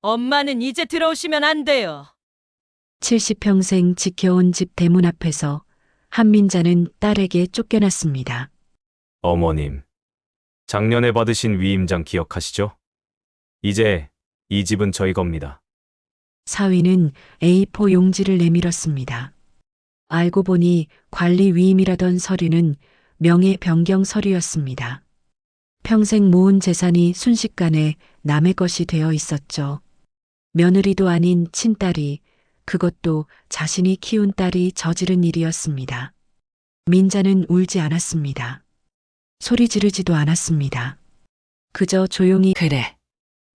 엄마는 이제 들어오시면 안 돼요. 70평생 지켜온 집 대문 앞에서 한민자는 딸에게 쫓겨났습니다. 어머님, 작년에 받으신 위임장 기억하시죠? 이제 이 집은 저희 겁니다. 사위는 A4 용지를 내밀었습니다. 알고 보니 관리 위임이라던 서류는 명예 변경 서류였습니다. 평생 모은 재산이 순식간에 남의 것이 되어 있었죠. 며느리도 아닌 친딸이, 그것도 자신이 키운 딸이 저지른 일이었습니다. 민자는 울지 않았습니다. 소리 지르지도 않았습니다. 그저 조용히 그래,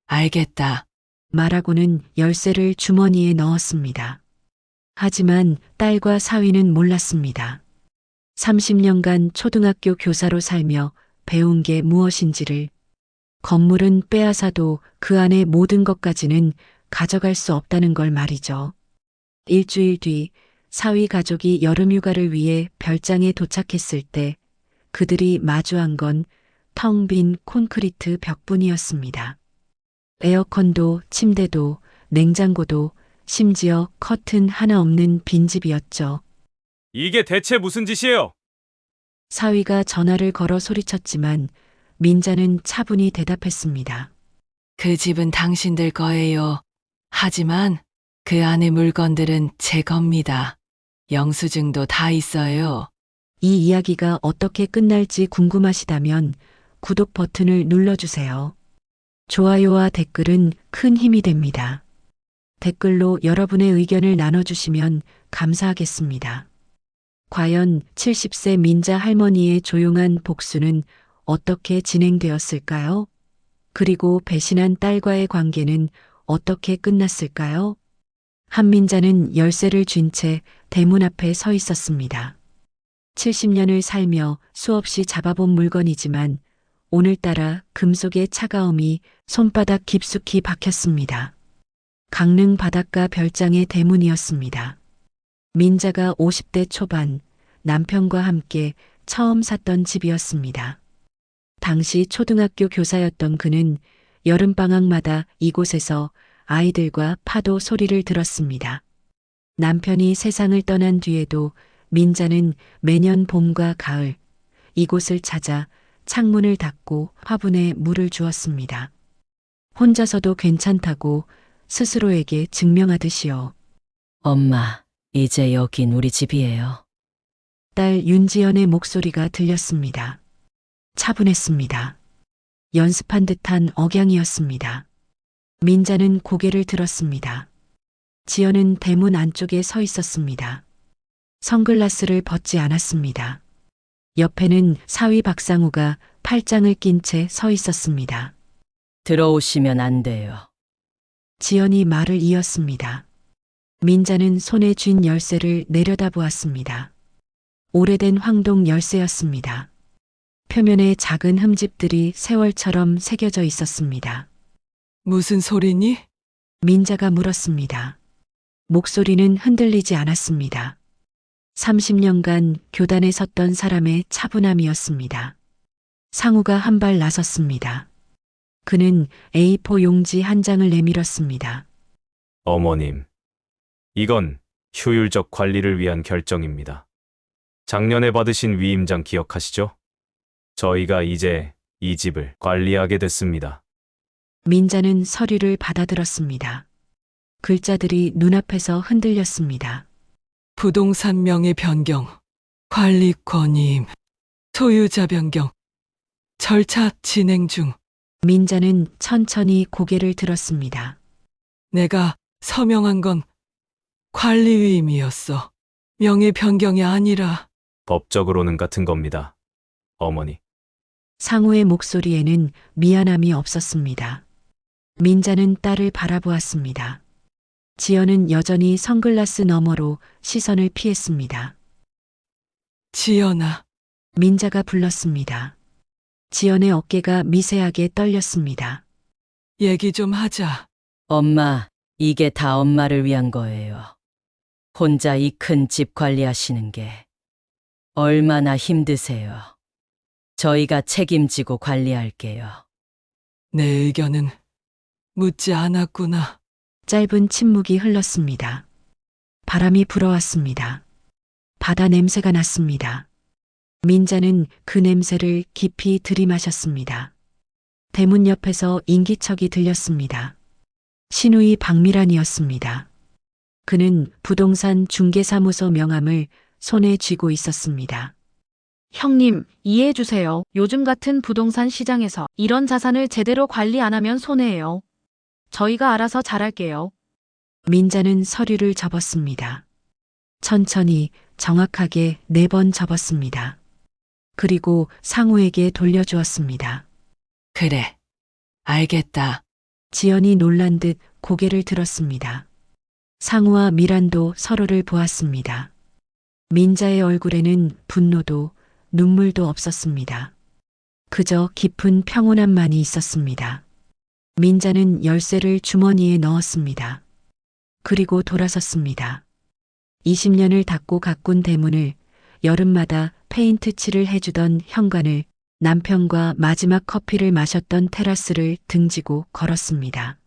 알겠다. 말하고는 열쇠를 주머니에 넣었습니다. 하지만 딸과 사위는 몰랐습니다. 30년간 초등학교 교사로 살며 배운 게 무엇인지를, 건물은 빼앗아도 그 안의 모든 것까지는 가져갈 수 없다는 걸 말이죠. 일주일 뒤 사위 가족이 여름휴가를 위해 별장에 도착했을 때 그들이 마주한 건 텅 빈 콘크리트 벽뿐이었습니다. 에어컨도 침대도 냉장고도 심지어 커튼 하나 없는 빈집이었죠. 이게 대체 무슨 짓이에요? 사위가 전화를 걸어 소리쳤지만 민자는 차분히 대답했습니다. 그 집은 당신들 거예요. 하지만 그 안의 물건들은 제 겁니다. 영수증도 다 있어요. 이 이야기가 어떻게 끝날지 궁금하시다면 구독 버튼을 눌러주세요. 좋아요와 댓글은 큰 힘이 됩니다. 댓글로 여러분의 의견을 나눠주시면 감사하겠습니다. 과연 70세 민자 할머니의 조용한 복수는 어떻게 진행되었을까요? 그리고 배신한 딸과의 관계는 어떻게 끝났을까요? 한민자는 열쇠를 쥔 채 대문 앞에 서 있었습니다. 70년을 살며 수없이 잡아본 물건이지만 오늘따라 금속의 차가움이 손바닥 깊숙이 박혔습니다. 강릉 바닷가 별장의 대문이었습니다. 민자가 50대 초반 남편과 함께 처음 샀던 집이었습니다. 당시 초등학교 교사였던 그는 여름방학마다 이곳에서 아이들과 파도 소리를 들었습니다. 남편이 세상을 떠난 뒤에도 민자는 매년 봄과 가을 이곳을 찾아 창문을 닫고 화분에 물을 주었습니다. 혼자서도 괜찮다고 스스로에게 증명하듯이요. 엄마, 이제 여긴 우리 집이에요. 딸 윤지연의 목소리가 들렸습니다. 차분했습니다. 연습한 듯한 억양이었습니다. 민자는 고개를 들었습니다. 지연은 대문 안쪽에 서 있었습니다. 선글라스를 벗지 않았습니다. 옆에는 사위 박상우가 팔짱을 낀 채 서 있었습니다. 들어오시면 안 돼요. 지연이 말을 이었습니다. 민자는 손에 쥔 열쇠를 내려다보았습니다. 오래된 황동 열쇠였습니다. 표면에 작은 흠집들이 세월처럼 새겨져 있었습니다. 무슨 소리니? 민자가 물었습니다. 목소리는 흔들리지 않았습니다. 30년간 교단에 섰던 사람의 차분함이었습니다. 상우가 한 발 나섰습니다. 그는 A4 용지 한 장을 내밀었습니다. 어머님, 이건 효율적 관리를 위한 결정입니다. 작년에 받으신 위임장 기억하시죠? 저희가 이제 이 집을 관리하게 됐습니다. 민자는 서류를 받아들었습니다. 글자들이 눈앞에서 흔들렸습니다. 부동산 명의 변경, 관리권임, 소유자 변경, 절차 진행 중. 민자는 천천히 고개를 들었습니다. 내가 서명한 건 관리위임이었어. 명의 변경이 아니라. 법적으로는 같은 겁니다. 어머니. 상우의 목소리에는 미안함이 없었습니다. 민자는 딸을 바라보았습니다. 지연은 여전히 선글라스 너머로 시선을 피했습니다. 지연아, 민자가 불렀습니다. 지연의 어깨가 미세하게 떨렸습니다. 얘기 좀 하자. 엄마, 이게 다 엄마를 위한 거예요. 혼자 이 큰 집 관리하시는 게 얼마나 힘드세요. 저희가 책임지고 관리할게요. 내 의견은 묻지 않았구나. 짧은 침묵이 흘렀습니다. 바람이 불어왔습니다. 바다 냄새가 났습니다. 민자는 그 냄새를 깊이 들이마셨습니다. 대문 옆에서 인기척이 들렸습니다. 신우이 박미란이었습니다. 그는 부동산 중개사무소 명함을 손에 쥐고 있었습니다. 형님, 이해해 주세요. 요즘 같은 부동산 시장에서 이런 자산을 제대로 관리 안 하면 손해예요. 저희가 알아서 잘할게요. 민자는 서류를 접었습니다. 천천히 정확하게 4번 접었습니다. 그리고 상우에게 돌려주었습니다. 그래. 알겠다. 지연이 놀란 듯 고개를 들었습니다. 상우와 미란도 서로를 보았습니다. 민자의 얼굴에는 분노도 눈물도 없었습니다. 그저 깊은 평온함만이 있었습니다. 민자는 열쇠를 주머니에 넣었습니다. 그리고 돌아섰습니다. 20년을 닫고 가꾼 대문을, 여름마다 페인트 칠을 해주던 현관을, 남편과 마지막 커피를 마셨던 테라스를 등지고 걸었습니다.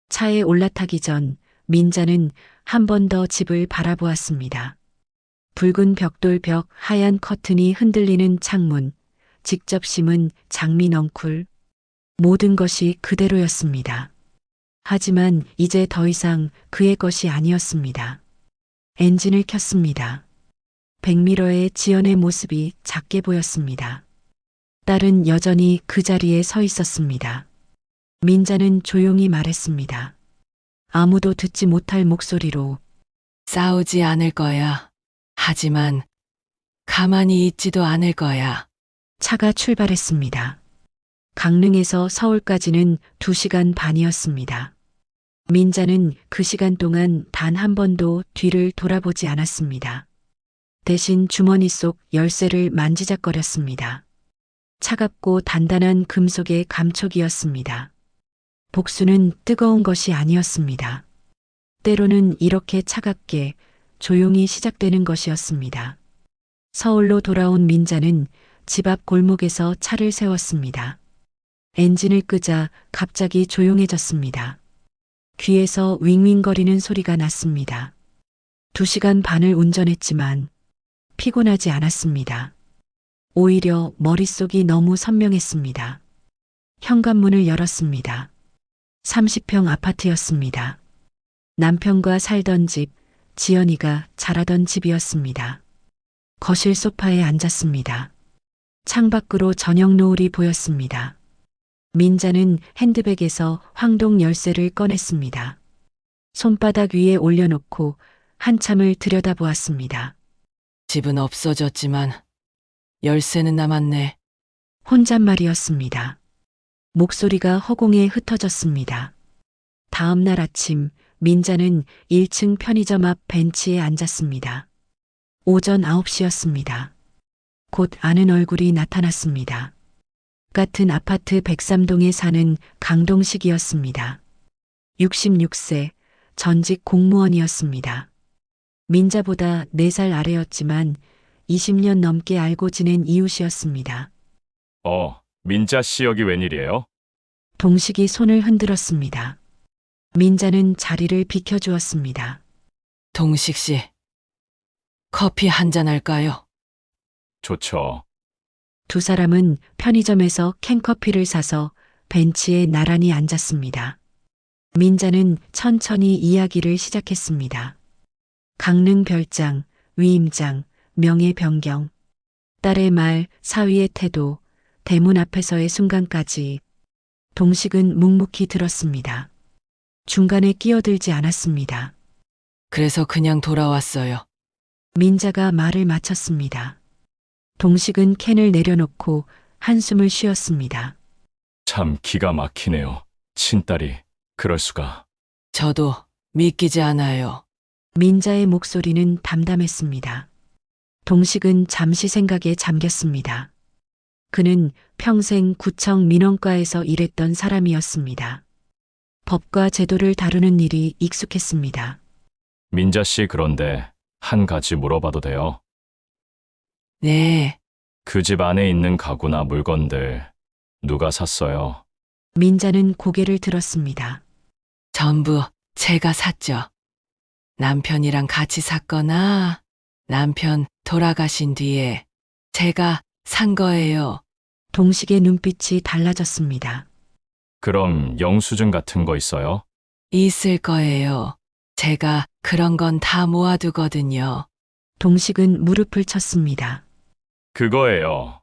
차에 올라타기 전 민자는 한 번 더 집을 바라보았습니다. 붉은 벽돌벽, 하얀 커튼이 흔들리는 창문, 직접 심은 장미 넝쿨, 모든 것이 그대로였습니다. 하지만 이제 더 이상 그의 것이 아니었습니다. 엔진을 켰습니다. 백미러에 지연의 모습이 작게 보였습니다. 딸은 여전히 그 자리에 서 있었습니다. 민자는 조용히 말했습니다. 아무도 듣지 못할 목소리로 싸우지 않을 거야. 하지만 가만히 있지도 않을 거야. 차가 출발했습니다. 강릉에서 서울까지는 2시간 반이었습니다. 민자는 그 시간 동안 단 한 번도 뒤를 돌아보지 않았습니다. 대신 주머니 속 열쇠를 만지작거렸습니다. 차갑고 단단한 금속의 감촉이었습니다. 복수는 뜨거운 것이 아니었습니다. 때로는 이렇게 차갑게 조용히 시작되는 것이었습니다. 서울로 돌아온 민자는 집 앞 골목에서 차를 세웠습니다. 엔진을 끄자 갑자기 조용해졌습니다. 귀에서 윙윙거리는 소리가 났습니다. 2시간 반을 운전했지만 피곤하지 않았습니다. 오히려 머릿속이 너무 선명했습니다. 현관문을 열었습니다. 30평 아파트였습니다. 남편과 살던 집, 지연이가 자라던 집이었습니다. 거실 소파에 앉았습니다. 창밖으로 저녁 노을이 보였습니다. 민자는 핸드백에서 황동 열쇠를 꺼냈습니다. 손바닥 위에 올려놓고 한참을 들여다보았습니다. 집은 없어졌지만 열쇠는 남았네. 혼잣말이었습니다. 목소리가 허공에 흩어졌습니다. 다음 날 아침 민자는 1층 편의점 앞 벤치에 앉았습니다. 오전 9시였습니다. 곧 아는 얼굴이 나타났습니다. 같은 아파트 103동에 사는 강동식이었습니다. 66세, 전직 공무원이었습니다. 민자보다 4살 아래였지만 20년 넘게 알고 지낸 이웃이었습니다. 민자 씨 여기 웬일이에요? 동식이 손을 흔들었습니다. 민자는 자리를 비켜주었습니다. 동식 씨, 커피 한잔 할까요? 좋죠. 두 사람은 편의점에서 캔커피를 사서 벤치에 나란히 앉았습니다. 민자는 천천히 이야기를 시작했습니다. 강릉 별장, 위임장, 명예 변경, 딸의 말, 사위의 태도, 대문 앞에서의 순간까지. 동식은 묵묵히 들었습니다. 중간에 끼어들지 않았습니다. 그래서 그냥 돌아왔어요. 민자가 말을 마쳤습니다. 동식은 캔을 내려놓고 한숨을 쉬었습니다. 참 기가 막히네요. 친딸이 그럴 수가. 저도 믿기지 않아요. 민자의 목소리는 담담했습니다. 동식은 잠시 생각에 잠겼습니다. 그는 평생 구청 민원과에서 일했던 사람이었습니다. 법과 제도를 다루는 일이 익숙했습니다. 민자 씨 그런데 한 가지 물어봐도 돼요? 네, 그 집 안에 있는 가구나 물건들 누가 샀어요? 민자는 고개를 들었습니다. 전부 제가 샀죠. 남편이랑 같이 샀거나 남편 돌아가신 뒤에 제가 산 거예요. 동식의 눈빛이 달라졌습니다. 그럼 영수증 같은 거 있어요? 있을 거예요. 제가 그런 건 다 모아두거든요. 동식은 무릎을 쳤습니다. 그거예요.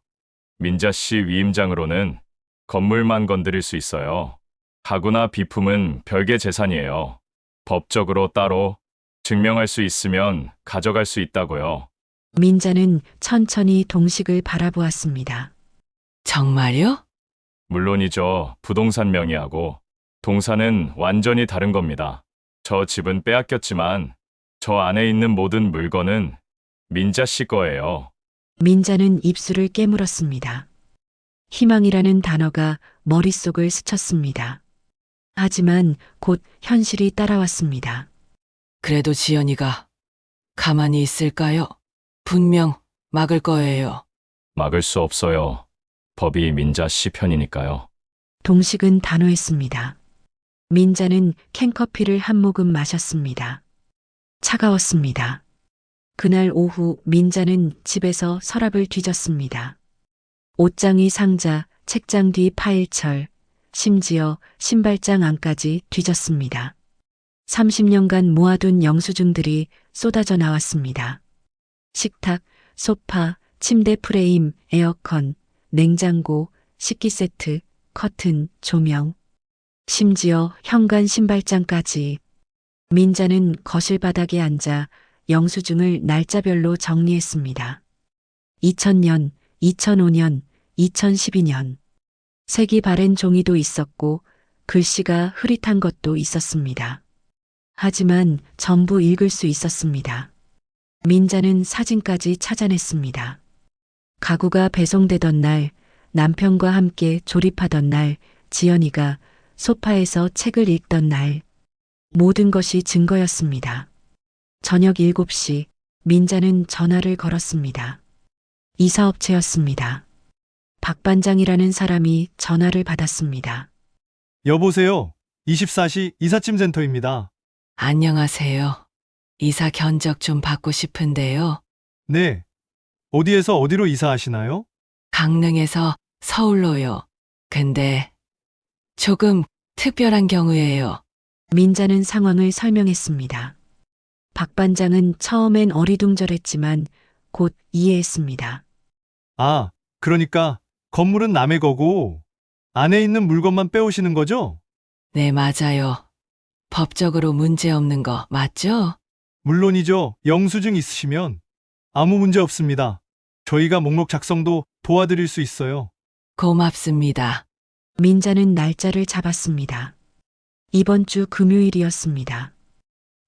민자 씨 위임장으로는 건물만 건드릴 수 있어요. 가구나 비품은 별개 재산이에요. 법적으로 따로 증명할 수 있으면 가져갈 수 있다고요. 민자는 천천히 동식을 바라보았습니다. 정말요? 물론이죠. 부동산 명의하고 동사는 완전히 다른 겁니다. 저 집은 빼앗겼지만 저 안에 있는 모든 물건은 민자 씨 거예요. 민자는 입술을 깨물었습니다. 희망이라는 단어가 머릿속을 스쳤습니다. 하지만 곧 현실이 따라왔습니다. 그래도 지연이가 가만히 있을까요? 분명 막을 거예요. 막을 수 없어요. 법이 민자 씨 편이니까요. 동식은 단호했습니다. 민자는 캔커피를 한 모금 마셨습니다. 차가웠습니다. 그날 오후 민자는 집에서 서랍을 뒤졌습니다. 옷장이 상자, 책장 뒤 파일철, 심지어 신발장 안까지 뒤졌습니다. 30년간 모아둔 영수증들이 쏟아져 나왔습니다. 식탁, 소파, 침대 프레임, 에어컨, 냉장고, 식기 세트, 커튼, 조명, 심지어 현관 신발장까지. 민자는 거실 바닥에 앉아 영수증을 날짜별로 정리했습니다. 2000년, 2005년, 2012년. 색이 바랜 종이도 있었고 글씨가 흐릿한 것도 있었습니다. 하지만 전부 읽을 수 있었습니다. 민자는 사진까지 찾아냈습니다. 가구가 배송되던 날, 남편과 함께 조립하던 날, 지연이가 소파에서 책을 읽던 날, 모든 것이 증거였습니다. 저녁 7시, 민자는 전화를 걸었습니다. 이사업체였습니다. 박 반장이라는 사람이 전화를 받았습니다. 여보세요. 24시 이삿짐 센터입니다. 안녕하세요. 이사 견적 좀 받고 싶은데요. 네. 어디에서 어디로 이사하시나요? 강릉에서 서울로요. 근데 조금 특별한 경우예요. 민자는 상황을 설명했습니다. 박 반장은 처음엔 어리둥절했지만 곧 이해했습니다. 아, 그러니까 건물은 남의 거고 안에 있는 물건만 빼오시는 거죠? 네, 맞아요. 법적으로 문제 없는 거 맞죠? 물론이죠. 영수증 있으시면 아무 문제 없습니다. 저희가 목록 작성도 도와드릴 수 있어요. 고맙습니다. 민자는 날짜를 잡았습니다. 이번 주 금요일이었습니다.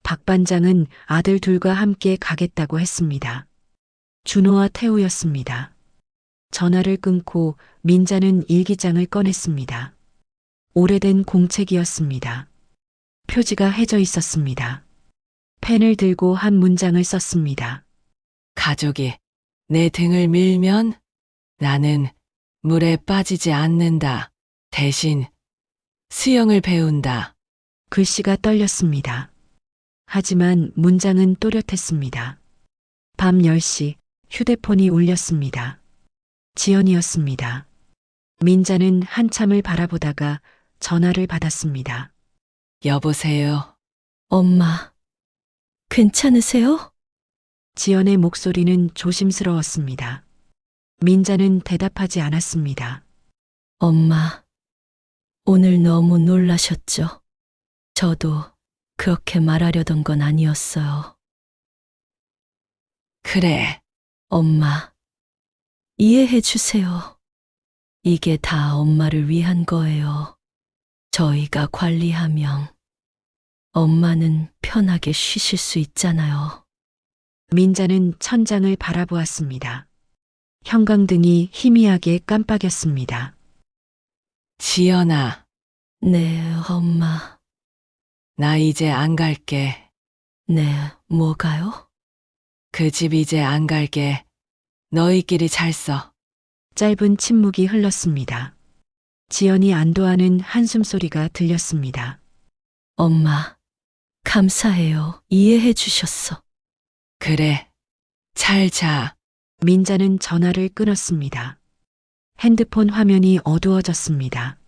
박 반장은 아들 둘과 함께 가겠다고 했습니다. 준호와 태우였습니다. 전화를 끊고 민자는 일기장을 꺼냈습니다. 오래된 공책이었습니다. 표지가 해져 있었습니다. 펜을 들고 한 문장을 썼습니다. 가족이 내 등을 밀면 나는 물에 빠지지 않는다. 대신 수영을 배운다. 글씨가 떨렸습니다. 하지만 문장은 또렷했습니다. 밤 10시 휴대폰이 울렸습니다. 지연이었습니다. 민자는 한참을 바라보다가 전화를 받았습니다. 여보세요. 엄마, 괜찮으세요? 지연의 목소리는 조심스러웠습니다. 민자는 대답하지 않았습니다. 엄마, 오늘 너무 놀라셨죠? 저도 그렇게 말하려던 건 아니었어요. 그래. 엄마, 이해해 주세요. 이게 다 엄마를 위한 거예요. 저희가 관리하면 엄마는 편하게 쉬실 수 있잖아요. 민자는 천장을 바라보았습니다. 형광등이 희미하게 깜빡였습니다. 지연아, 네, 엄마. 나 이제 안 갈게. 네, 뭐가요? 그 집 이제 안 갈게. 너희끼리 잘 써. 짧은 침묵이 흘렀습니다. 지연이 안도하는 한숨소리가 들렸습니다. 엄마, 감사해요. 이해해 주셨어. 그래. 잘 자. 민자는 전화를 끊었습니다. 핸드폰 화면이 어두워졌습니다.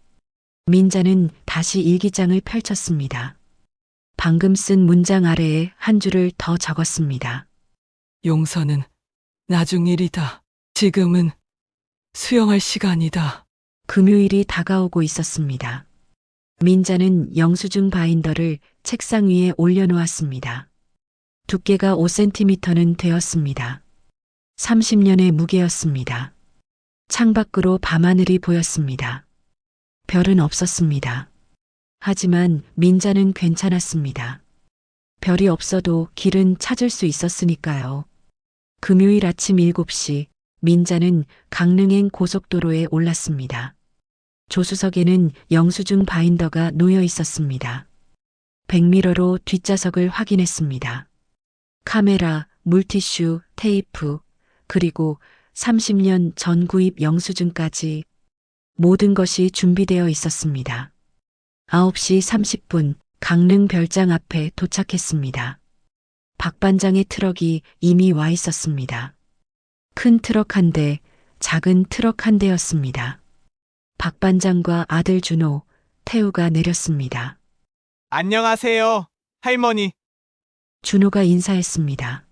민자는 다시 일기장을 펼쳤습니다. 방금 쓴 문장 아래에 한 줄을 더 적었습니다. 용서는 나중 일이다. 지금은 수영할 시간이다. 금요일이 다가오고 있었습니다. 민자는 영수증 바인더를 책상 위에 올려놓았습니다. 두께가 5cm는 되었습니다. 30년의 무게였습니다. 창밖으로 밤하늘이 보였습니다. 별은 없었습니다. 하지만 민자는 괜찮았습니다. 별이 없어도 길은 찾을 수 있었으니까요. 금요일 아침 7시 민자는 강릉행 고속도로에 올랐습니다. 조수석에는 영수증 바인더가 놓여 있었습니다. 백미러로 뒷좌석을 확인했습니다. 카메라, 물티슈, 테이프, 그리고 30년 전 구입 영수증까지 모든 것이 준비되어 있었습니다. 9시 30분 강릉 별장 앞에 도착했습니다. 박 반장의 트럭이 이미 와 있었습니다. 큰 트럭 한 대, 작은 트럭 한 대였습니다. 박 반장과 아들 준호, 태우가 내렸습니다. 안녕하세요, 할머니. 준호가 인사했습니다.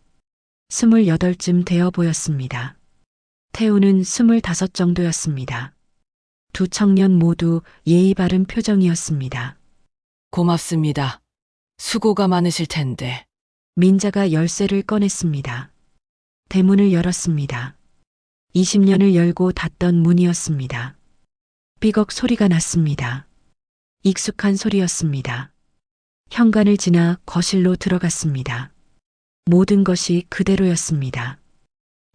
28쯤 되어 보였습니다. 태우는 25 정도였습니다. 두 청년 모두 예의 바른 표정이었습니다. 고맙습니다. 수고가 많으실 텐데. 민자가 열쇠를 꺼냈습니다. 대문을 열었습니다. 20년을 열고 닫던 문이었습니다. 삐걱 소리가 났습니다. 익숙한 소리였습니다. 현관을 지나 거실로 들어갔습니다. 모든 것이 그대로였습니다.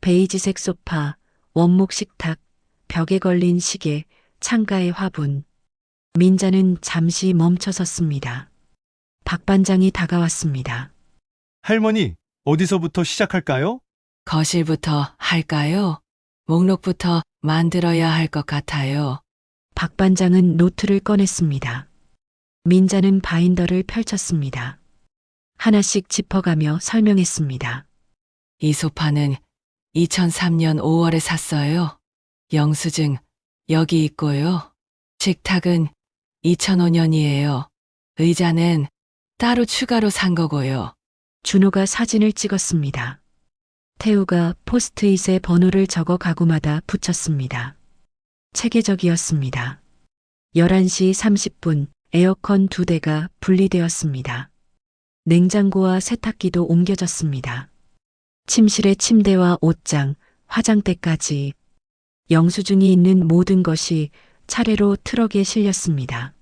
베이지색 소파, 원목 식탁, 벽에 걸린 시계, 창가의 화분. 민자는 잠시 멈춰 섰습니다. 박 반장이 다가왔습니다. 할머니, 어디서부터 시작할까요? 거실부터 할까요? 목록부터 만들어야 할 것 같아요. 박 반장은 노트를 꺼냈습니다. 민자는 바인더를 펼쳤습니다. 하나씩 짚어가며 설명했습니다. 이 소파는 2003년 5월에 샀어요. 영수증 여기 있고요. 식탁은 2005년이에요. 의자는 따로 추가로 산 거고요. 준호가 사진을 찍었습니다. 태우가 포스트잇에 번호를 적어 가구마다 붙였습니다. 체계적이었습니다. 11시 30분 에어컨 2대가 분리되었습니다. 냉장고와 세탁기도 옮겨졌습니다. 침실의 침대와 옷장, 화장대까지 영수증이 있는 모든 것이 차례로 트럭에 실렸습니다.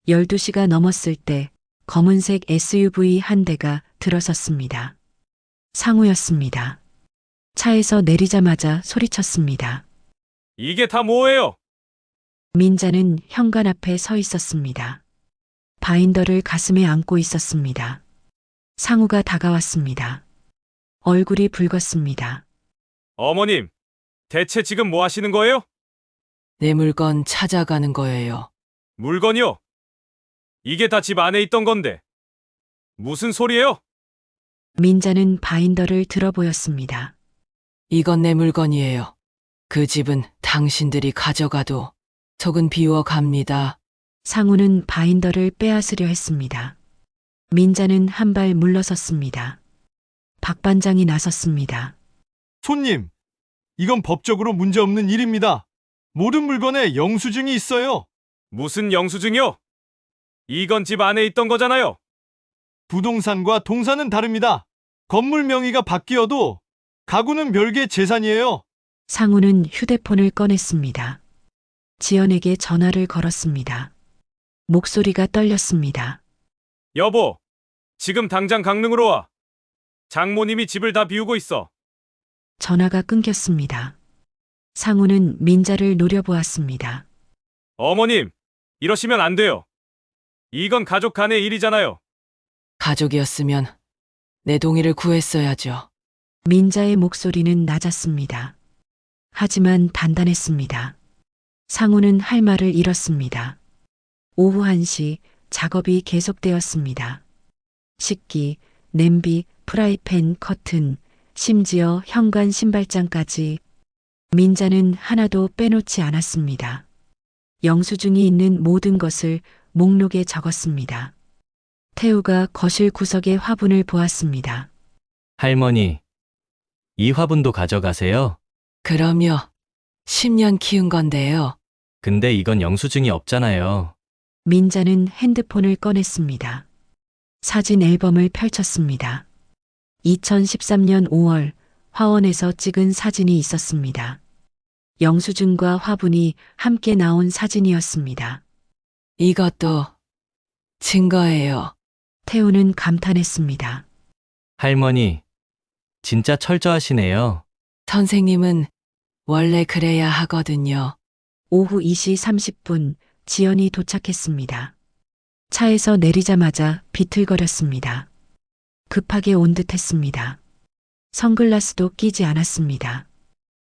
12시가 넘었을 때 검은색 SUV 한 대가 들어섰습니다. 상우였습니다. 차에서 내리자마자 소리쳤습니다. 이게 다 뭐예요? 민자는 현관 앞에 서 있었습니다. 바인더를 가슴에 안고 있었습니다. 상우가 다가왔습니다. 얼굴이 붉었습니다. 어머님, 대체 지금 뭐 하시는 거예요? 내 물건 찾아가는 거예요. 물건이요? 이게 다 집 안에 있던 건데. 무슨 소리예요? 민자는 바인더를 들어 보였습니다. 이건 내 물건이에요. 그 집은 당신들이 가져가도 속은 비워 갑니다. 상우는 바인더를 빼앗으려 했습니다. 민자는 한 발 물러섰습니다. 박 반장이 나섰습니다. 손님, 이건 법적으로 문제없는 일입니다. 모든 물건에 영수증이 있어요. 무슨 영수증이요? 이건 집 안에 있던 거잖아요. 부동산과 동산은 다릅니다. 건물 명의가 바뀌어도 가구는 별개 재산이에요. 상우는 휴대폰을 꺼냈습니다. 지연에게 전화를 걸었습니다. 목소리가 떨렸습니다. 여보, 지금 당장 강릉으로 와. 장모님이 집을 다 비우고 있어. 전화가 끊겼습니다. 상우는 민자를 노려보았습니다. 어머님, 이러시면 안 돼요. 이건 가족 간의 일이잖아요. 가족이었으면 내 동의를 구했어야죠. 민자의 목소리는 낮았습니다. 하지만 단단했습니다. 상우는 할 말을 잃었습니다. 오후 1시 작업이 계속되었습니다. 식기, 냄비, 프라이팬, 커튼, 심지어 현관 신발장까지 민자는 하나도 빼놓지 않았습니다. 영수증이 있는 모든 것을 목록에 적었습니다. 태우가 거실 구석의 화분을 보았습니다. 할머니, 이 화분도 가져가세요. 그럼요. 10년 키운 건데요. 근데 이건 영수증이 없잖아요. 민자는 핸드폰을 꺼냈습니다. 사진 앨범을 펼쳤습니다. 2013년 5월 화원에서 찍은 사진이 있었습니다. 영수증과 화분이 함께 나온 사진이었습니다. 이것도 증거예요. 태우는 감탄했습니다. 할머니, 진짜 철저하시네요. 선생님은 원래 그래야 하거든요. 오후 2시 30분 지연이 도착했습니다. 차에서 내리자마자 비틀거렸습니다. 급하게 온 듯했습니다. 선글라스도 끼지 않았습니다.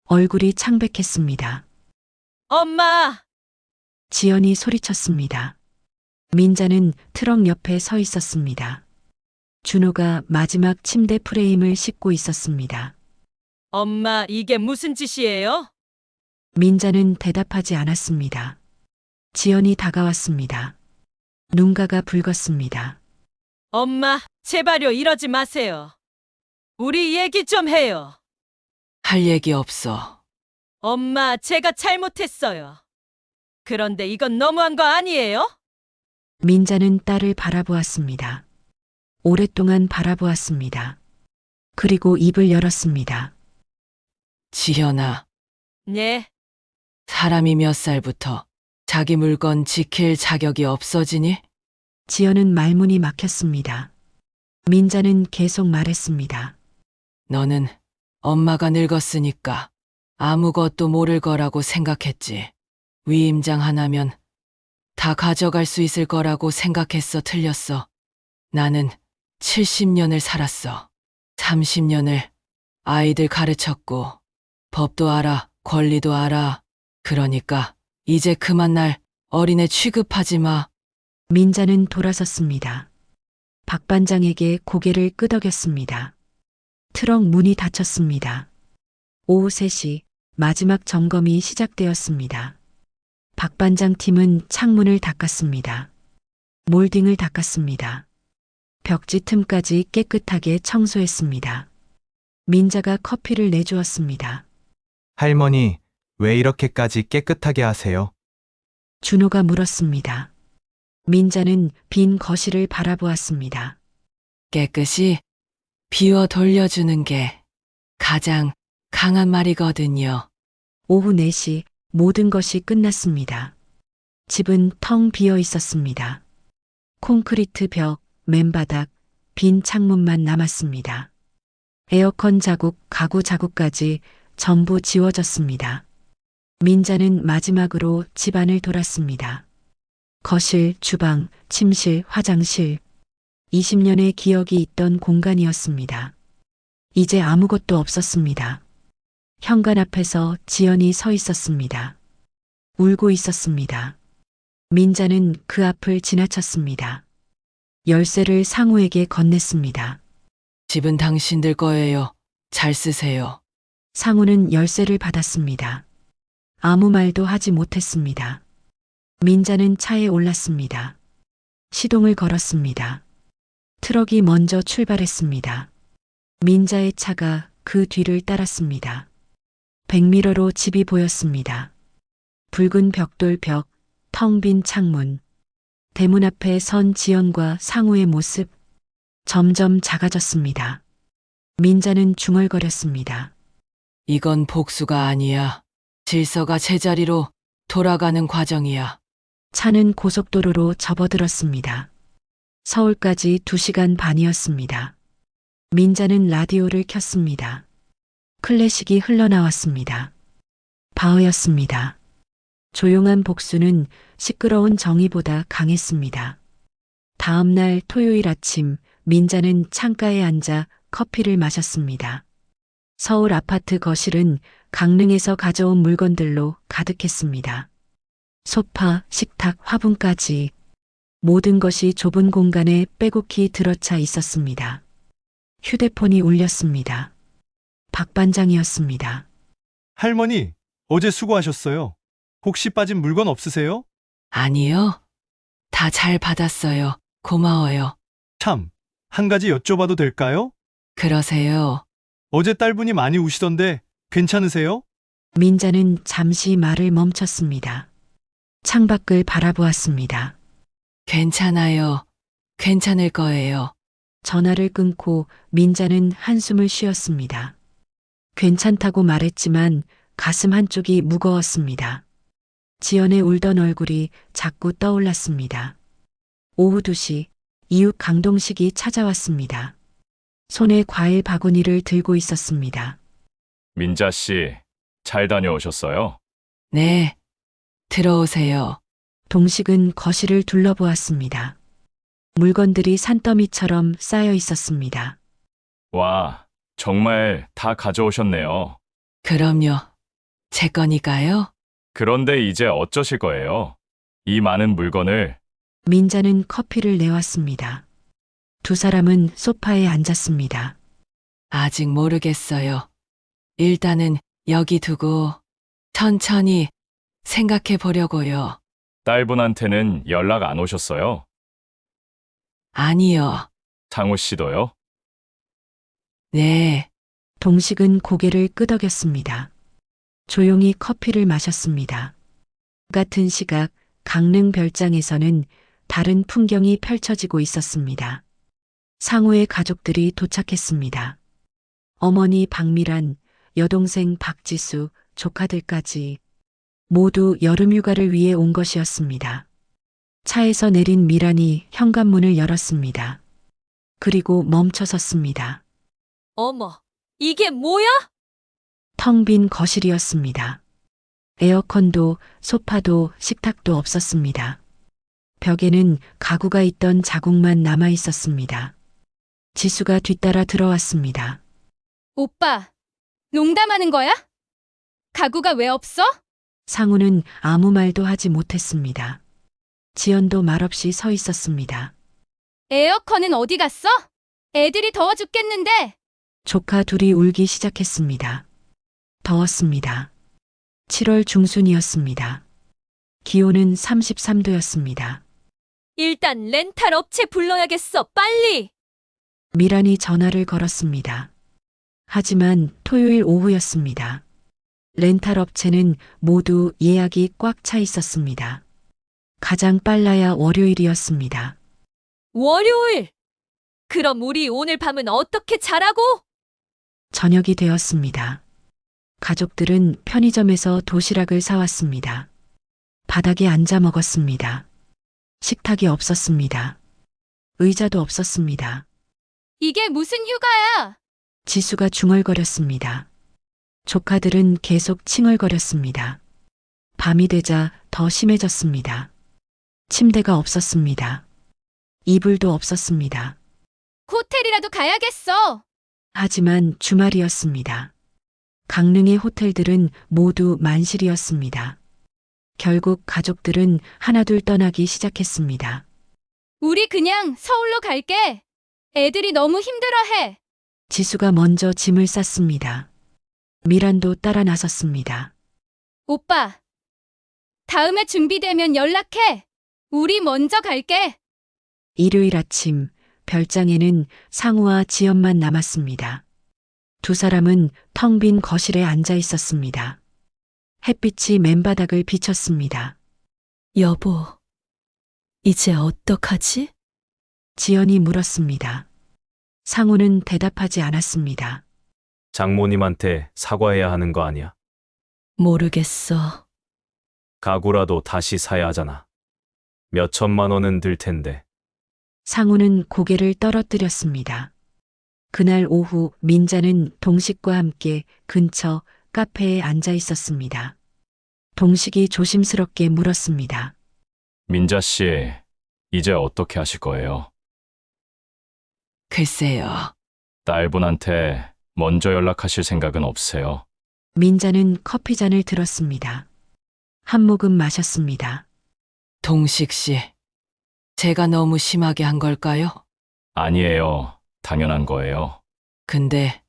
얼굴이 창백했습니다. 엄마! 지연이 소리쳤습니다. 민자는 트럭 옆에 서 있었습니다. 준호가 마지막 침대 프레임을 씻고 있었습니다. 엄마, 이게 무슨 짓이에요? 민자는 대답하지 않았습니다. 지연이 다가왔습니다. 눈가가 붉었습니다. 엄마, 제발요, 이러지 마세요. 우리 얘기 좀 해요. 할 얘기 없어. 엄마, 제가 잘못했어요. 그런데 이건 너무한 거 아니에요? 민자는 딸을 바라보았습니다. 오랫동안 바라보았습니다. 그리고 입을 열었습니다. 지현아, 네, 사람이 몇 살부터 자기 물건 지킬 자격이 없어지니? 지연은 말문이 막혔습니다. 민자는 계속 말했습니다. 너는 엄마가 늙었으니까 아무것도 모를 거라고 생각했지. 위임장 하나면 다 가져갈 수 있을 거라고 생각했어. 틀렸어. 나는 70년을 살았어. 30년을 아이들 가르쳤고 법도 알아, 권리도 알아. 그러니까 이제 그만 날 어린애 취급하지 마. 민자는 돌아섰습니다. 박 반장에게 고개를 끄덕였습니다. 트럭 문이 닫혔습니다. 오후 3시 마지막 점검이 시작되었습니다. 박 반장 팀은 창문을 닦았습니다. 몰딩을 닦았습니다. 벽지 틈까지 깨끗하게 청소했습니다. 민자가 커피를 내주었습니다. 할머니, 왜 이렇게까지 깨끗하게 하세요? 준호가 물었습니다. 민자는 빈 거실을 바라보았습니다. 깨끗이 비워 돌려주는 게 가장 강한 말이거든요. 오후 4시 모든 것이 끝났습니다. 집은 텅 비어 있었습니다. 콘크리트 벽, 맨바닥, 빈 창문만 남았습니다. 에어컨 자국, 가구 자국까지 전부 지워졌습니다. 민자는 마지막으로 집안을 돌았습니다. 거실, 주방, 침실, 화장실. 20년의 기억이 있던 공간이었습니다. 이제 아무것도 없었습니다. 현관 앞에서 지연이 서 있었습니다. 울고 있었습니다. 민자는 그 앞을 지나쳤습니다. 열쇠를 상우에게 건넸습니다. 집은 당신들 거예요. 잘 쓰세요. 상우는 열쇠를 받았습니다. 아무 말도 하지 못했습니다. 민자는 차에 올랐습니다. 시동을 걸었습니다. 트럭이 먼저 출발했습니다. 민자의 차가 그 뒤를 따랐습니다. 백미러로 집이 보였습니다. 붉은 벽돌 벽, 텅 빈 창문. 대문 앞에 선 지연과 상우의 모습. 점점 작아졌습니다. 민자는 중얼거렸습니다. 이건 복수가 아니야. 질서가 제자리로 돌아가는 과정이야. 차는 고속도로로 접어들었습니다. 서울까지 2시간 반이었습니다. 민자는 라디오를 켰습니다. 클래식이 흘러나왔습니다. 바흐였습니다. 조용한 복수는 시끄러운 정의보다 강했습니다. 다음 날 토요일 아침, 민자는 창가에 앉아 커피를 마셨습니다. 서울 아파트 거실은 강릉에서 가져온 물건들로 가득했습니다. 소파, 식탁, 화분까지. 모든 것이 좁은 공간에 빼곡히 들어차 있었습니다. 휴대폰이 울렸습니다. 박 반장이었습니다. 할머니, 어제 수고하셨어요. 혹시 빠진 물건 없으세요? 아니요. 다 잘 받았어요. 고마워요. 참, 한 가지 여쭤봐도 될까요? 그러세요. 어제 딸분이 많이 우시던데 괜찮으세요? 민자는 잠시 말을 멈췄습니다. 창밖을 바라보았습니다. 괜찮아요. 괜찮을 거예요. 전화를 끊고 민자는 한숨을 쉬었습니다. 괜찮다고 말했지만 가슴 한쪽이 무거웠습니다. 지연의 울던 얼굴이 자꾸 떠올랐습니다. 오후 2시 이웃 강동식이 찾아왔습니다. 손에 과일 바구니를 들고 있었습니다. 민자 씨, 잘 다녀오셨어요? 네. 들어오세요. 동식은 거실을 둘러보았습니다. 물건들이 산더미처럼 쌓여 있었습니다. 와, 정말 다 가져오셨네요. 그럼요. 제 거니까요. 그런데 이제 어쩌실 거예요? 이 많은 물건을. 민자는 커피를 내왔습니다. 두 사람은 소파에 앉았습니다. 아직 모르겠어요. 일단은 여기 두고 천천히 생각해 보려고요. 딸분한테는 연락 안 오셨어요? 아니요. 상우 씨도요? 네. 동식은 고개를 끄덕였습니다. 조용히 커피를 마셨습니다. 같은 시각 강릉 별장에서는 다른 풍경이 펼쳐지고 있었습니다. 상우의 가족들이 도착했습니다. 어머니 박미란, 여동생 박지수, 조카들까지 모두 여름휴가를 위해 온 것이었습니다. 차에서 내린 미란이 현관문을 열었습니다. 그리고 멈춰섰습니다. 어머, 이게 뭐야? 텅 빈 거실이었습니다. 에어컨도 소파도 식탁도 없었습니다. 벽에는 가구가 있던 자국만 남아 있었습니다. 지수가 뒤따라 들어왔습니다. 오빠, 농담하는 거야? 가구가 왜 없어? 상우는 아무 말도 하지 못했습니다. 지연도 말없이 서 있었습니다. 에어컨은 어디 갔어? 애들이 더워 죽겠는데. 조카 둘이 울기 시작했습니다. 더웠습니다. 7월 중순이었습니다. 기온은 33도였습니다. 일단 렌탈 업체 불러야겠어, 빨리! 미란이 전화를 걸었습니다. 하지만 토요일 오후였습니다. 렌탈 업체는 모두 예약이 꽉 차 있었습니다. 가장 빨라야 월요일이었습니다. 월요일! 그럼 우리 오늘 밤은 어떻게 자라고? 저녁이 되었습니다. 가족들은 편의점에서 도시락을 사왔습니다. 바닥에 앉아 먹었습니다. 식탁이 없었습니다. 의자도 없었습니다. 이게 무슨 휴가야? 지수가 중얼거렸습니다. 조카들은 계속 칭얼거렸습니다. 밤이 되자 더 심해졌습니다. 침대가 없었습니다. 이불도 없었습니다. 호텔이라도 가야겠어. 하지만 주말이었습니다. 강릉의 호텔들은 모두 만실이었습니다. 결국 가족들은 하나둘 떠나기 시작했습니다. 우리 그냥 서울로 갈게. 애들이 너무 힘들어해. 지수가 먼저 짐을 쌌습니다. 미란도 따라 나섰습니다. 오빠, 다음에 준비되면 연락해. 우리 먼저 갈게. 일요일 아침 별장에는 상우와 지연만 남았습니다. 두 사람은 텅 빈 거실에 앉아 있었습니다. 햇빛이 맨바닥을 비쳤습니다. 여보, 이제 어떡하지? 지연이 물었습니다. 상우는 대답하지 않았습니다. 장모님한테 사과해야 하는 거 아니야? 모르겠어. 가구라도 다시 사야 하잖아. 몇 천만 원은 들 텐데. 상우는 고개를 떨어뜨렸습니다. 그날 오후 민자는 동식과 함께 근처 카페에 앉아 있었습니다. 동식이 조심스럽게 물었습니다. 민자 씨, 이제 어떻게 하실 거예요? 글쎄요. 딸분한테 먼저 연락하실 생각은 없으세요? 민자는 커피잔을 들었습니다. 한 모금 마셨습니다. 동식 씨, 제가 너무 심하게 한 걸까요? 아니에요. 당연한 거예요. 근데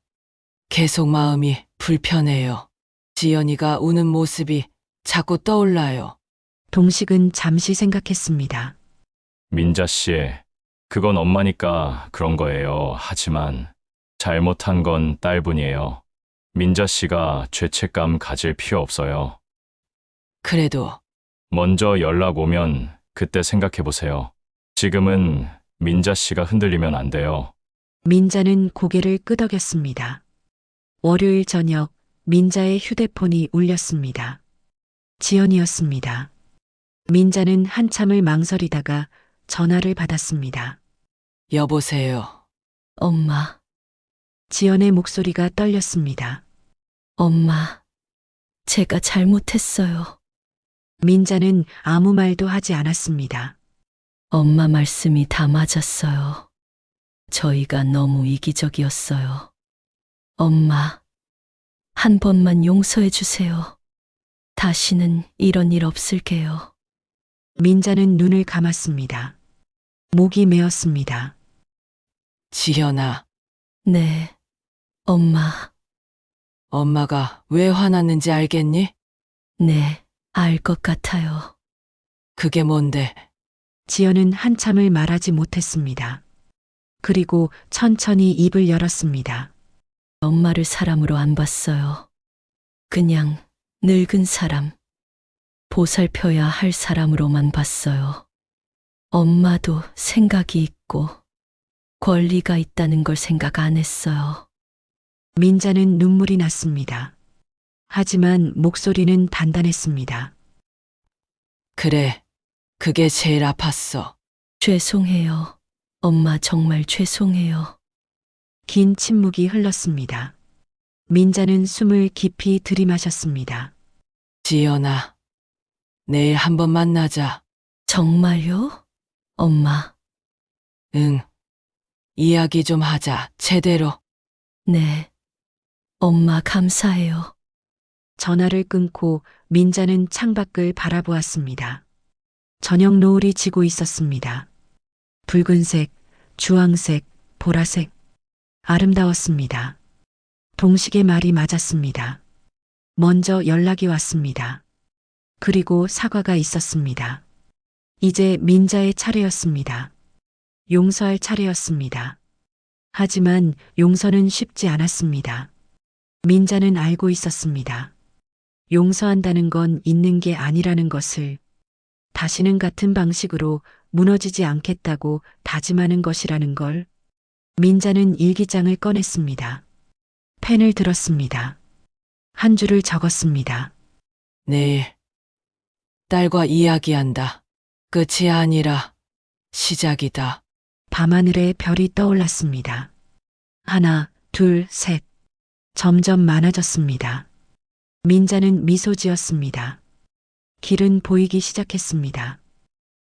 계속 마음이 불편해요. 지연이가 우는 모습이 자꾸 떠올라요. 동식은 잠시 생각했습니다. 민자 씨, 그건 엄마니까 그런 거예요. 하지만 잘못한 건 딸분이에요. 민자 씨가 죄책감 가질 필요 없어요. 그래도 먼저 연락 오면 그때 생각해 보세요. 지금은 민자 씨가 흔들리면 안 돼요. 민자는 고개를 끄덕였습니다. 월요일 저녁 민자의 휴대폰이 울렸습니다. 지연이었습니다. 민자는 한참을 망설이다가 전화를 받았습니다. 여보세요. 엄마, 지연의 목소리가 떨렸습니다. 엄마, 제가 잘못했어요. 민자는 아무 말도 하지 않았습니다. 엄마 말씀이 다 맞았어요. 저희가 너무 이기적이었어요. 엄마, 한 번만 용서해 주세요. 다시는 이런 일 없을게요. 민자는 눈을 감았습니다. 목이 메었습니다. 지연아, 네, 엄마, 엄마가 왜 화났는지 알겠니? 네, 알 것 같아요. 그게 뭔데? 지연은 한참을 말하지 못했습니다. 그리고 천천히 입을 열었습니다. 엄마를 사람으로 안 봤어요. 그냥 늙은 사람, 보살펴야 할 사람으로만 봤어요. 엄마도 생각이 있고 권리가 있다는 걸 생각 안 했어요. 민자는 눈물이 났습니다. 하지만 목소리는 단단했습니다. 그래, 그게 제일 아팠어. 죄송해요. 엄마 정말 죄송해요. 긴 침묵이 흘렀습니다. 민자는 숨을 깊이 들이마셨습니다. 지연아, 내일 한번 만나자. 정말요? 엄마, 응. 이야기 좀 하자, 제대로. 네. 엄마 감사해요. 전화를 끊고 민자는 창밖을 바라보았습니다. 저녁 노을이 지고 있었습니다. 붉은색, 주황색, 보라색. 아름다웠습니다. 동식의 말이 맞았습니다. 먼저 연락이 왔습니다. 그리고 사과가 있었습니다. 이제 민자의 차례였습니다. 용서할 차례였습니다. 하지만 용서는 쉽지 않았습니다. 민자는 알고 있었습니다. 용서한다는 건 있는 게 아니라는 것을, 다시는 같은 방식으로 무너지지 않겠다고 다짐하는 것이라는 걸. 민자는 일기장을 꺼냈습니다. 펜을 들었습니다. 한 줄을 적었습니다. 내일 딸과 이야기한다. 끝이 아니라 시작이다. 밤하늘에 별이 떠올랐습니다. 하나, 둘, 셋. 점점 많아졌습니다. 민자는 미소 지었습니다. 길은 보이기 시작했습니다.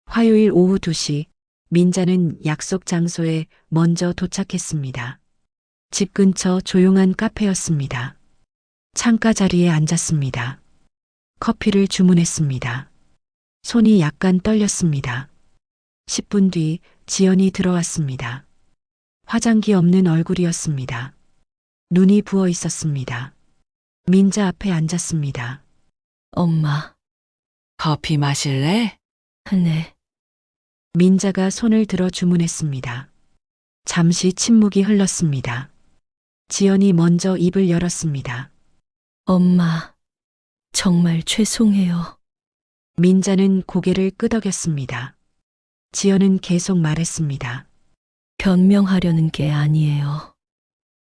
화요일 오후 2시, 민자는 약속 장소에 먼저 도착했습니다. 집 근처 조용한 카페였습니다. 창가 자리에 앉았습니다. 커피를 주문했습니다. 손이 약간 떨렸습니다. 10분 뒤 지연이 들어왔습니다. 화장기 없는 얼굴이었습니다. 눈이 부어 있었습니다. 민자 앞에 앉았습니다. 엄마, 커피 마실래? 네. 민자가 손을 들어 주문했습니다. 잠시 침묵이 흘렀습니다. 지연이 먼저 입을 열었습니다. 엄마, 정말 죄송해요. 민자는 고개를 끄덕였습니다. 지연은 계속 말했습니다. 변명하려는 게 아니에요.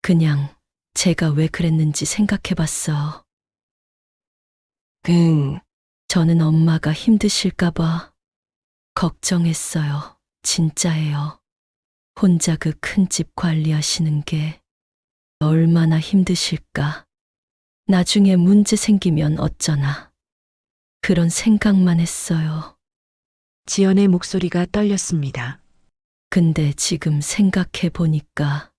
그냥 제가 왜 그랬는지 생각해 봤어. 저는 엄마가 힘드실까봐 걱정했어요. 진짜예요. 혼자 그 큰 집 관리하시는 게 얼마나 힘드실까. 나중에 문제 생기면 어쩌나. 그런 생각만 했어요. 지연의 목소리가 떨렸습니다. 근데 지금 생각해 보니까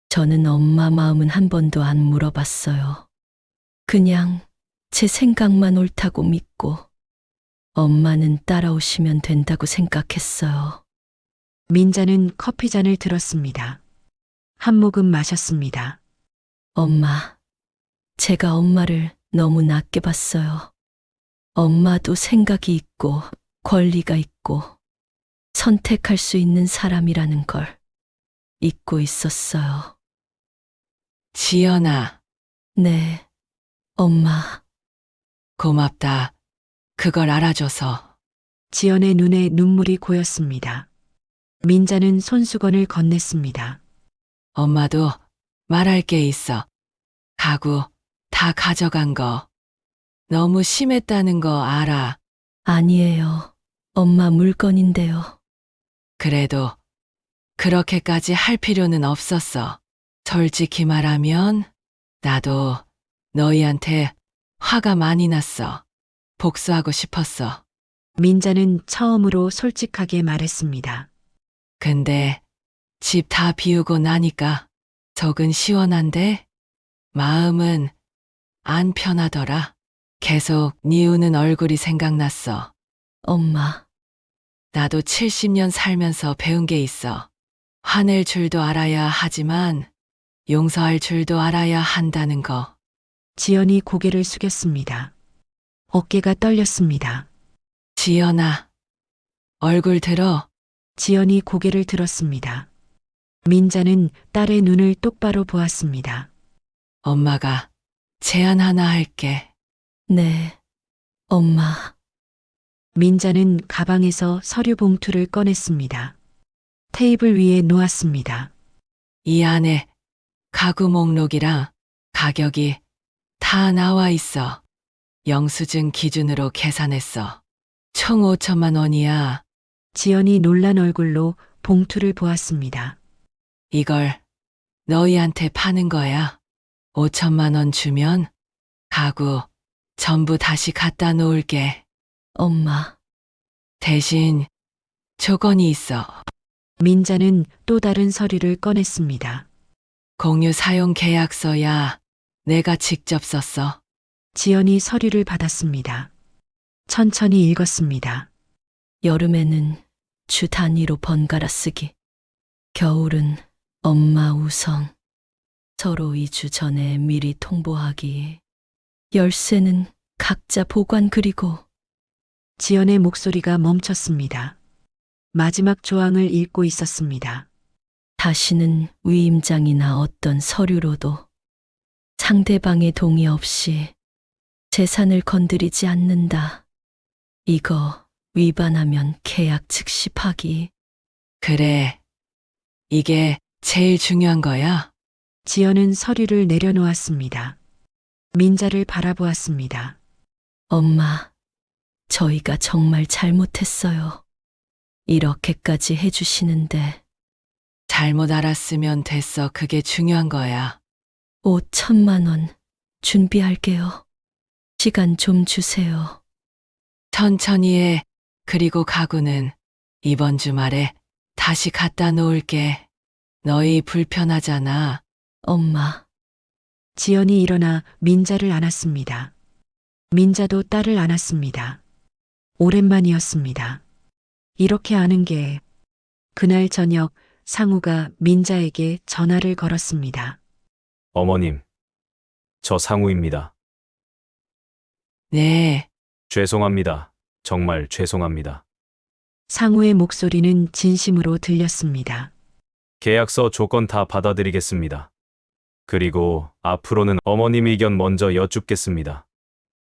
저는 엄마 마음은 한 번도 안 물어봤어요. 그냥 제 생각만 옳다고 믿고 엄마는 따라오시면 된다고 생각했어요. 민자는 커피잔을 들었습니다. 한 모금 마셨습니다. 엄마, 제가 엄마를 너무 낮게 봤어요. 엄마도 생각이 있고 권리가 있고 선택할 수 있는 사람이라는 걸 잊고 있었어요. 지연아, 네, 엄마. 고맙다. 그걸 알아줘서. 지연의 눈에 눈물이 고였습니다. 민자는 손수건을 건넸습니다. 엄마도 말할 게 있어. 가구 다 가져간 거. 너무 심했다는 거 알아. 아니에요. 엄마 물건인데요. 그래도 그렇게까지 할 필요는 없었어. 솔직히 말하면 나도 너희한테 화가 많이 났어. 복수하고 싶었어. 민자는 처음으로 솔직하게 말했습니다. 근데 집 다 비우고 나니까 속은 시원한데 마음은 안 편하더라. 계속 네 우는 얼굴이 생각났어. 엄마, 나도 70년 살면서 배운 게 있어. 화낼 줄도 알아야 하지만 용서할 줄도 알아야 한다는 거. 지연이 고개를 숙였습니다. 어깨가 떨렸습니다. 지연아, 얼굴 들어. 지연이 고개를 들었습니다. 민자는 딸의 눈을 똑바로 보았습니다. 엄마가 제안 하나 할게. 네, 엄마. 민자는 가방에서 서류 봉투를 꺼냈습니다. 테이블 위에 놓았습니다. 이 안에 가구 목록이랑 가격이 다 나와 있어. 영수증 기준으로 계산했어. 총 5천만 원이야. 지연이 놀란 얼굴로 봉투를 보았습니다. 이걸 너희한테 파는 거야. 5천만 원 주면 가구 전부 다시 갖다 놓을게. 엄마, 대신 조건이 있어. 민자는 또 다른 서류를 꺼냈습니다. 공유 사용 계약서야 내가 직접 썼어. 지연이 서류를 받았습니다. 천천히 읽었습니다. 여름에는 주 단위로 번갈아 쓰기. 겨울은 엄마 우선. 서로 2주 전에 미리 통보하기. 열쇠는 각자 보관 그리고. 지연의 목소리가 멈췄습니다. 마지막 조항을 읽고 있었습니다. 다시는 위임장이나 어떤 서류로도 상대방의 동의 없이 재산을 건드리지 않는다. 이거 위반하면 계약 즉시 파기. 그래. 이게 제일 중요한 거야. 지연은 서류를 내려놓았습니다. 민자를 바라보았습니다. 엄마, 저희가 정말 잘못했어요. 이렇게까지 해주시는데. 잘못 알았으면 됐어. 그게 중요한 거야. 5천만 원 준비할게요. 시간 좀 주세요. 천천히 해. 그리고 가구는 이번 주말에 다시 갖다 놓을게. 너희 불편하잖아. 엄마, 지연이 일어나 민자를 안았습니다. 민자도 딸을 안았습니다. 오랜만이었습니다. 이렇게 아는 게 그날 저녁 상우가 민자에게 전화를 걸었습니다. 어머님, 저 상우입니다. 네, 죄송합니다. 정말 죄송합니다. 상우의 목소리는 진심으로 들렸습니다. 계약서 조건 다 받아드리겠습니다. 그리고 앞으로는 어머님 의견 먼저 여쭙겠습니다.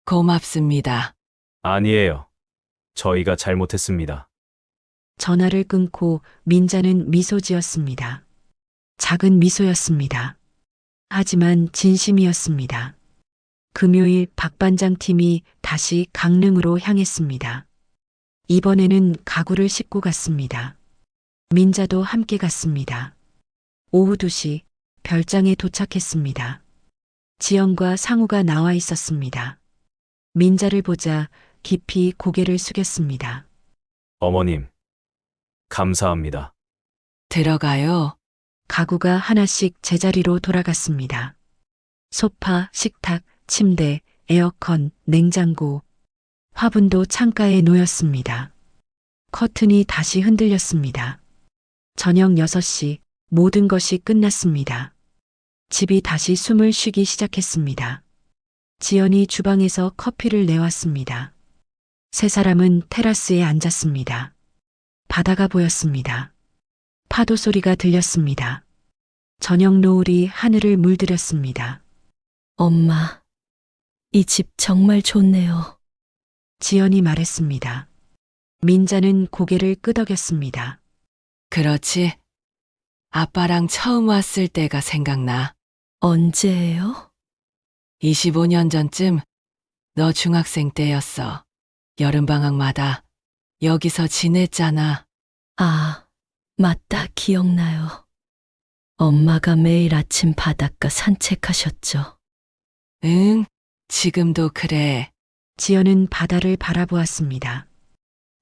고맙습니다. 아니에요. 저희가 잘못했습니다. 전화를 끊고 민자는 미소 지었습니다. 작은 미소였습니다. 하지만 진심이었습니다. 금요일 박반장 팀이 다시 강릉으로 향했습니다. 이번에는 가구를 싣고 갔습니다. 민자도 함께 갔습니다. 오후 2시 별장에 도착했습니다. 지연과 상우가 나와 있었습니다. 민자를 보자 깊이 고개를 숙였습니다. 어머님, 감사합니다. 들어가요. 가구가 하나씩 제자리로 돌아갔습니다. 소파, 식탁, 침대, 에어컨, 냉장고. 화분도 창가에 놓였습니다. 커튼이 다시 흔들렸습니다. 저녁 6시 모든 것이 끝났습니다. 집이 다시 숨을 쉬기 시작했습니다. 지연이 주방에서 커피를 내왔습니다. 세 사람은 테라스에 앉았습니다. 바다가 보였습니다. 파도 소리가 들렸습니다. 저녁 노을이 하늘을 물들였습니다. 엄마, 이 집 정말 좋네요. 지연이 말했습니다. 민자는 고개를 끄덕였습니다. 그렇지. 아빠랑 처음 왔을 때가 생각나. 언제예요? 25년 전쯤 너 중학생 때였어. 여름방학마다 여기서 지냈잖아. 아, 맞다, 기억나요. 엄마가 매일 아침 바닷가 산책하셨죠. 응, 지금도 그래. 지연은 바다를 바라보았습니다.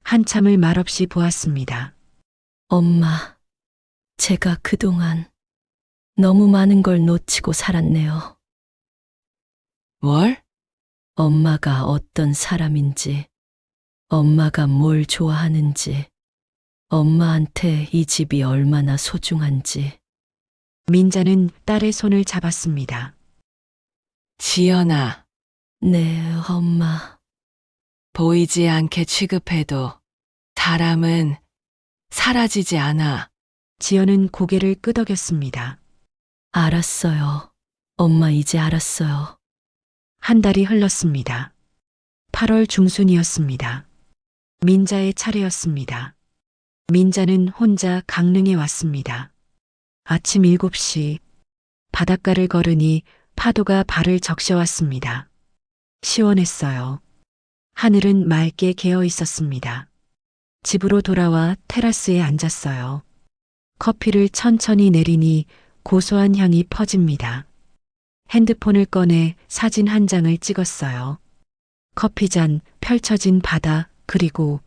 한참을 말없이 보았습니다. 엄마, 제가 그동안 너무 많은 걸 놓치고 살았네요. 뭘? 엄마가 어떤 사람인지, 엄마가 뭘 좋아하는지, 엄마한테 이 집이 얼마나 소중한지. 민자는 딸의 손을 잡았습니다. 지연아, 네, 엄마. 보이지 않게 취급해도 사람은 사라지지 않아. 지연은 고개를 끄덕였습니다. 알았어요. 엄마 이제 알았어요. 한 달이 흘렀습니다. 8월 중순이었습니다. 민자의 차례였습니다. 민자는 혼자 강릉에 왔습니다. 아침 7시 바닷가를 걸으니 파도가 발을 적셔왔습니다. 시원했어요. 하늘은 맑게 개어 있었습니다. 집으로 돌아와 테라스에 앉았어요. 커피를 천천히 내리니 고소한 향이 퍼집니다. 핸드폰을 꺼내 사진 한 장을 찍었어요. 커피잔, 펼쳐진 바다, 그리고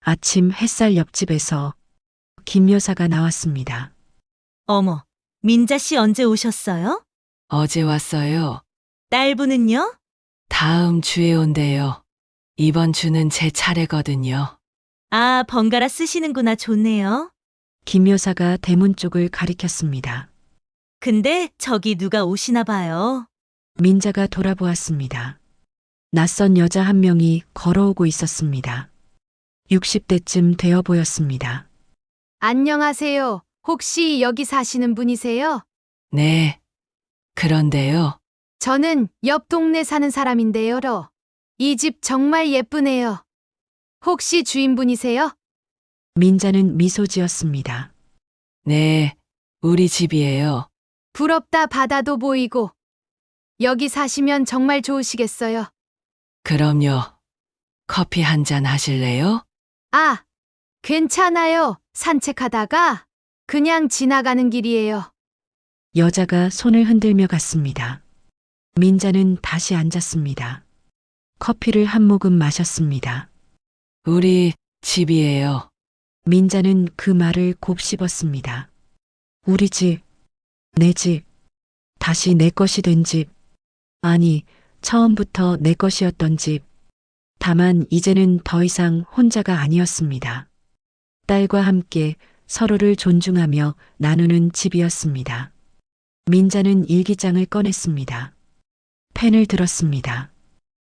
아침 햇살 옆집에서 김 여사가 나왔습니다. 어머, 민자 씨 언제 오셨어요? 어제 왔어요. 딸분은요? 다음 주에 온대요. 이번 주는 제 차례거든요. 아, 번갈아 쓰시는구나. 좋네요. 김 여사가 대문 쪽을 가리켰습니다. 근데 저기 누가 오시나 봐요. 민자가 돌아보았습니다. 낯선 여자 한 명이 걸어오고 있었습니다. 60대쯤 되어 보였습니다. 안녕하세요. 혹시 여기 사시는 분이세요? 네. 그런데요. 저는 옆 동네 사는 사람인데요. 이 집 정말 예쁘네요. 혹시 주인분이세요? 민자는 미소 지었습니다. 네, 우리 집이에요. 부럽다. 바다도 보이고. 여기 사시면 정말 좋으시겠어요. 그럼요. 커피 한 잔 하실래요? 아, 괜찮아요. 산책하다가 그냥 지나가는 길이에요. 여자가 손을 흔들며 갔습니다. 민자는 다시 앉았습니다. 커피를 한 모금 마셨습니다. 우리 집이에요. 민자는 그 말을 곱씹었습니다. 우리 집, 내 집, 다시 내 것이 된 집. 아니, 처음부터 내 것이었던 집. 다만 이제는 더 이상 혼자가 아니었습니다. 딸과 함께 서로를 존중하며 나누는 집이었습니다. 민자는 일기장을 꺼냈습니다. 펜을 들었습니다.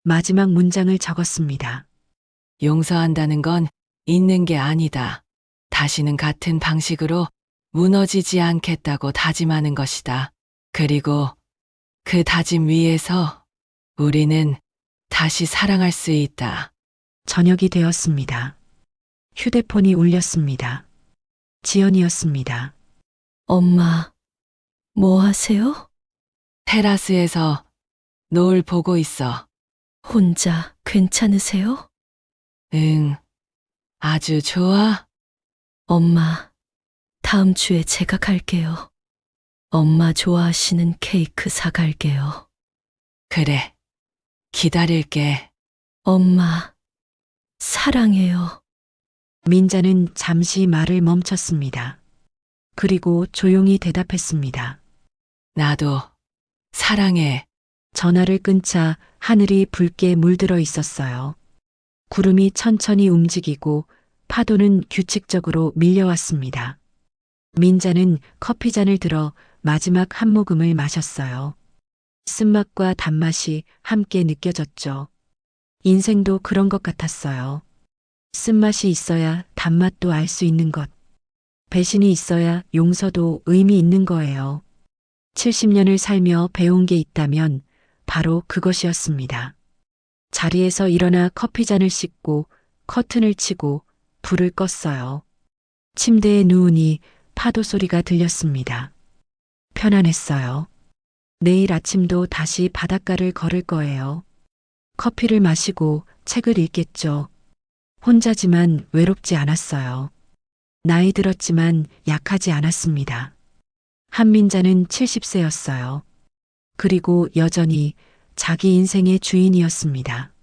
마지막 문장을 적었습니다. 용서한다는 건 있는 게 아니다. 다시는 같은 방식으로 무너지지 않겠다고 다짐하는 것이다. 그리고 그 다짐 위에서 우리는 다시 사랑할 수 있다. 저녁이 되었습니다. 휴대폰이 울렸습니다. 지연이었습니다. 엄마, 뭐 하세요? 테라스에서 노을 보고 있어. 혼자 괜찮으세요? 응, 아주 좋아. 엄마, 다음 주에 제가 갈게요. 엄마 좋아하시는 케이크 사갈게요. 그래, 기다릴게. 엄마, 사랑해요. 민자는 잠시 말을 멈췄습니다. 그리고 조용히 대답했습니다. 나도 사랑해. 전화를 끊자 하늘이 붉게 물들어 있었어요. 구름이 천천히 움직이고 파도는 규칙적으로 밀려왔습니다. 민자는 커피잔을 들어 마지막 한 모금을 마셨어요. 쓴맛과 단맛이 함께 느껴졌죠. 인생도 그런 것 같았어요. 쓴맛이 있어야 단맛도 알 수 있는 것. 배신이 있어야 용서도 의미 있는 거예요. 70년을 살며 배운 게 있다면 바로 그것이었습니다. 자리에서 일어나 커피잔을 씻고 커튼을 치고 불을 껐어요. 침대에 누우니 파도 소리가 들렸습니다. 편안했어요. 내일 아침도 다시 바닷가를 걸을 거예요. 커피를 마시고 책을 읽겠죠. 혼자지만 외롭지 않았어요. 나이 들었지만 약하지 않았습니다. 한민자는 70세였어요. 그리고 여전히 자기 인생의 주인이었습니다.